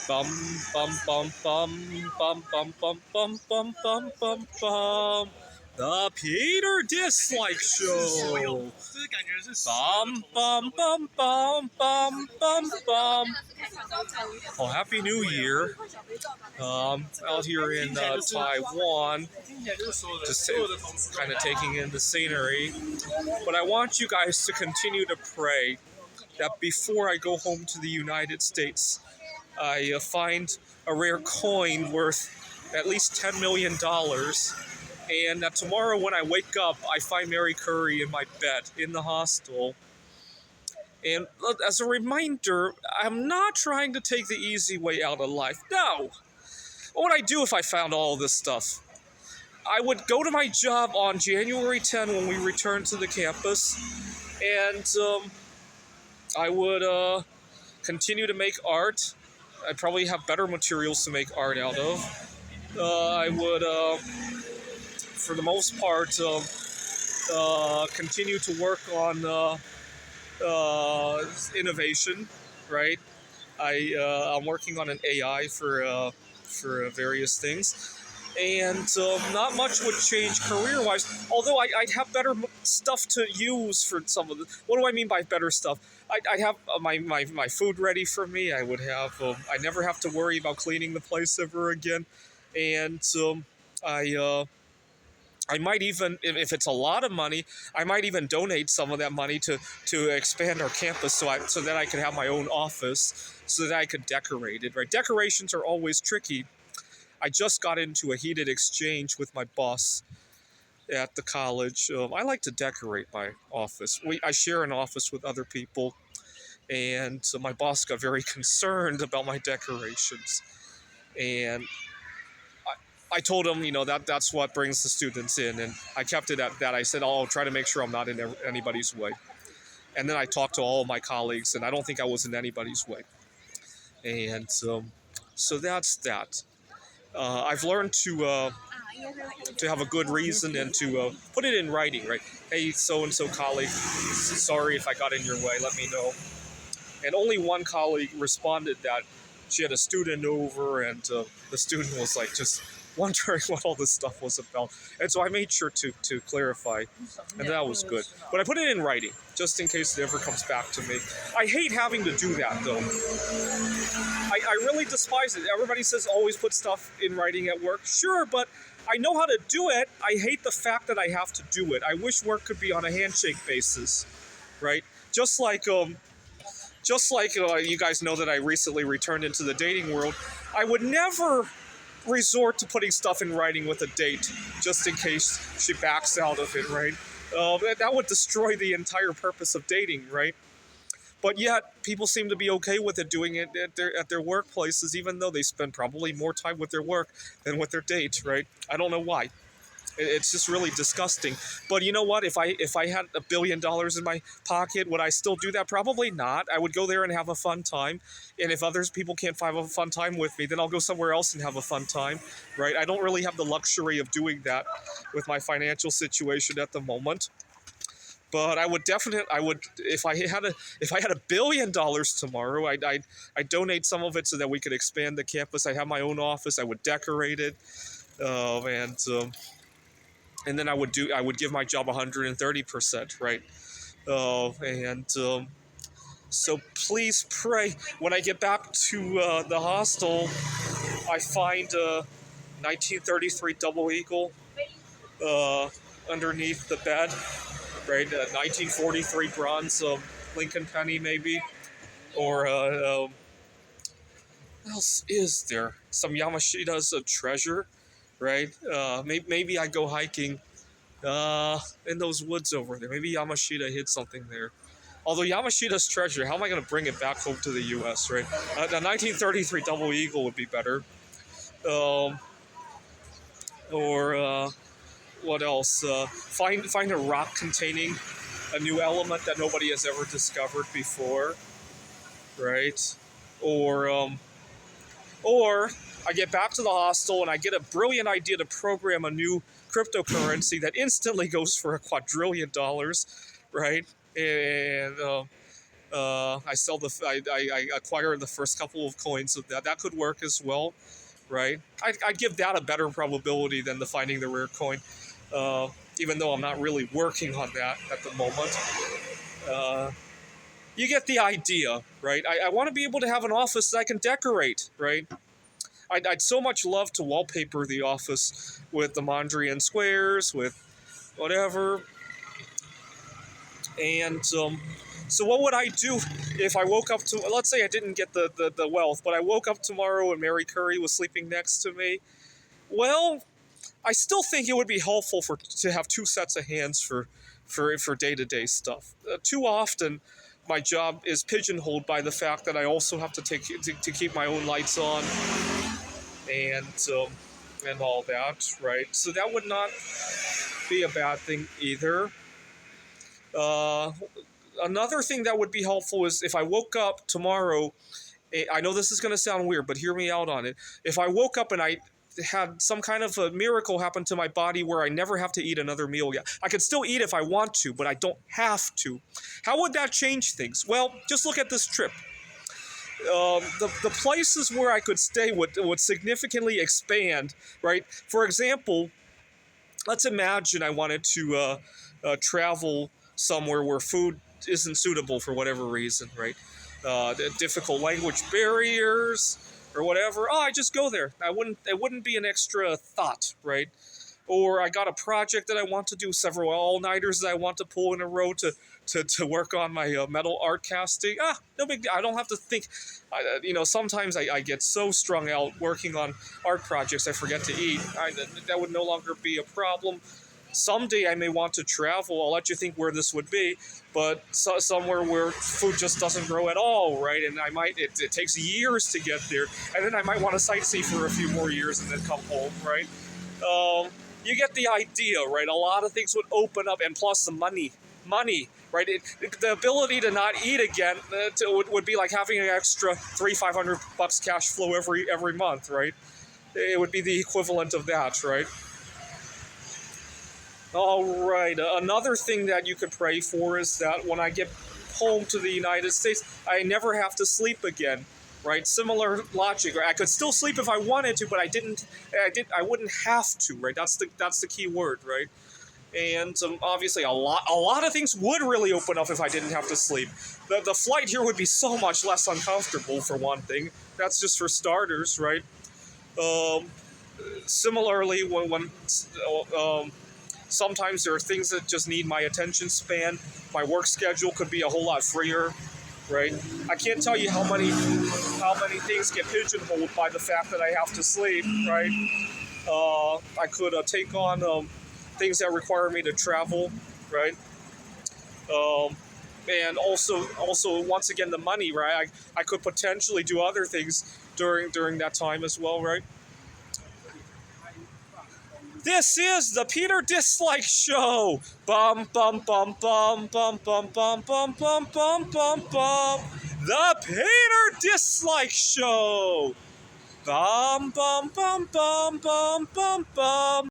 Bum bum bum bum bum bum bum bum bum bum bum bum. The Peter Dislike Show. Bum bum bum bum bum bum bum. Oh, Happy New Year! Out here in Taiwan, just kind of taking in the scenery. But I want you guys to continue to pray that before I go home to the United States, I find a rare coin worth at least $10 million. And that tomorrow when I wake up, I find Mary Curry in my bed in the hostel. And as a reminder, I'm not trying to take the easy way out of life. No! What would I do if I found all this stuff? I would go to my job on January 10 when we return to the campus, and I would continue to make art. I'd probably have better materials to make art out of. I would, for the most part, continue to work on innovation, right? I'm working on an AI for various things. And not much would change career-wise, although I'd have better stuff to use for some of the... What do I mean by better stuff? I'd have my food ready for me. I would have... I never have to worry about cleaning the place ever again. And I might even, if it's a lot of money, I might even donate some of that money to expand our campus so that I could have my own office, so that I could decorate it, right? Decorations are always tricky. I just got into a heated exchange with my boss at the college. I like to decorate my office. I share an office with other people, and so my boss got very concerned about my decorations. And I told him, that's what brings the students in, and I kept it at that. I said, I'll try to make sure I'm not in anybody's way. And then I talked to all of my colleagues, and I don't think I was in anybody's way. And so that's that. I've learned to have a good reason and to put it in writing, right? Hey, so-and-so colleague, sorry if I got in your way, let me know. And only one colleague responded that she had a student over, and the student was like just wondering what all this stuff was about. And so I made sure to clarify, and that was good. But I put it in writing, just in case it ever comes back to me. I hate having to do that, though. I really despise it. Everybody says always put stuff in writing at work. Sure, but I know how to do it. I hate the fact that I have to do it. I wish work could be on a handshake basis, right? Just like you guys know that I recently returned into the dating world, I would never resort to putting stuff in writing with a date, just in case she backs out of it, right? That would destroy the entire purpose of dating, right? But yet, people seem to be okay with it, doing it at their workplaces, even though they spend probably more time with their work than with their date, right? I don't know why. It's just really disgusting. But you know what? If I had $1 billion in my pocket, would I still do that? Probably not. I would go there and have a fun time. And if other people can't have a fun time with me, then I'll go somewhere else and have a fun time, right? I don't really have the luxury of doing that with my financial situation at the moment. But I would if I had $1 billion tomorrow, I'd donate some of it so that we could expand the campus. I have my own office. I would decorate it, and then I would give my job 130%, right? So please pray when I get back to the hostel, I find a 1933 Double Eagle underneath the bed. Right, 1943 bronze Lincoln penny, maybe, or what else is there? Some Yamashita's a treasure, right? Maybe I go hiking in those woods over there. Maybe Yamashita hid something there. Although Yamashita's treasure, how am I going to bring it back home to the U.S., right? The 1933 Double Eagle would be better. What else? Find a rock containing a new element that nobody has ever discovered before, right? Or I get back to the hostel and I get a brilliant idea to program a new cryptocurrency that instantly goes for $1 quadrillion, right? And I sell I acquire the first couple of coins of that. That could work as well, right? I'd give that a better probability than the finding the rare coin, even though I'm not really working on that at the moment. You get the idea, right? I want to be able to have an office that I can decorate, right? I'd so much love to wallpaper the office with the Mondrian squares, with whatever. And so what would I do if I woke up to, let's say I didn't get the wealth, but I woke up tomorrow and Mary Curry was sleeping next to me? Well, I still think it would be helpful to have two sets of hands for day-to-day stuff. Too often, my job is pigeonholed by the fact that I also have to to keep my own lights on and all that, right? So that would not be a bad thing either. Another thing that would be helpful is if I woke up tomorrow. I know this is going to sound weird, but hear me out on it. If I woke up and I had some kind of a miracle happen to my body where I never have to eat another meal again. I could still eat if I want to, but I don't have to. How would that change things? Well, just look at this trip. The places where I could stay would significantly expand, right? For example, let's imagine I wanted to travel somewhere where food isn't suitable for whatever reason, right? Difficult language barriers or whatever. Oh, I just go there. It wouldn't be an extra thought, right? Or I got a project that I want to do, several all-nighters that I want to pull in a row to work on my metal art casting. No big deal. I don't have to think. Sometimes I get so strung out working on art projects I forget to eat. That would no longer be a problem. Someday I may want to travel. I'll let you think where this would be, but somewhere where food just doesn't grow at all, right? And it takes years to get there, and then I might want to sightsee for a few more years and then come home, right? You get the idea, right? A lot of things would open up, and plus the money, right? The ability to not eat again would be like having an extra $500 cash flow every month, right? It would be the equivalent of that, right? All right. Another thing that you could pray for is that when I get home to the United States, I never have to sleep again. Right? Similar logic. Right? I could still sleep if I wanted to, but I wouldn't have to. Right? That's the key word. Right? And obviously, a lot of things would really open up if I didn't have to sleep. The flight here would be so much less uncomfortable, for one thing. That's just for starters, right? Similarly, when sometimes there are things that just need my attention span. My work schedule could be a whole lot freer, right? I can't tell you how many things get pigeonholed by the fact that I have to sleep, right? I could take on things that require me to travel, right? And also once again the money, right? I could potentially do other things during that time as well, right? This is the Peter Dislike Show. Bum bum bum bum bum bum bum bum bum bum bum bum. The Peter Dislike Show. Bum bum bum bum bum bum bum.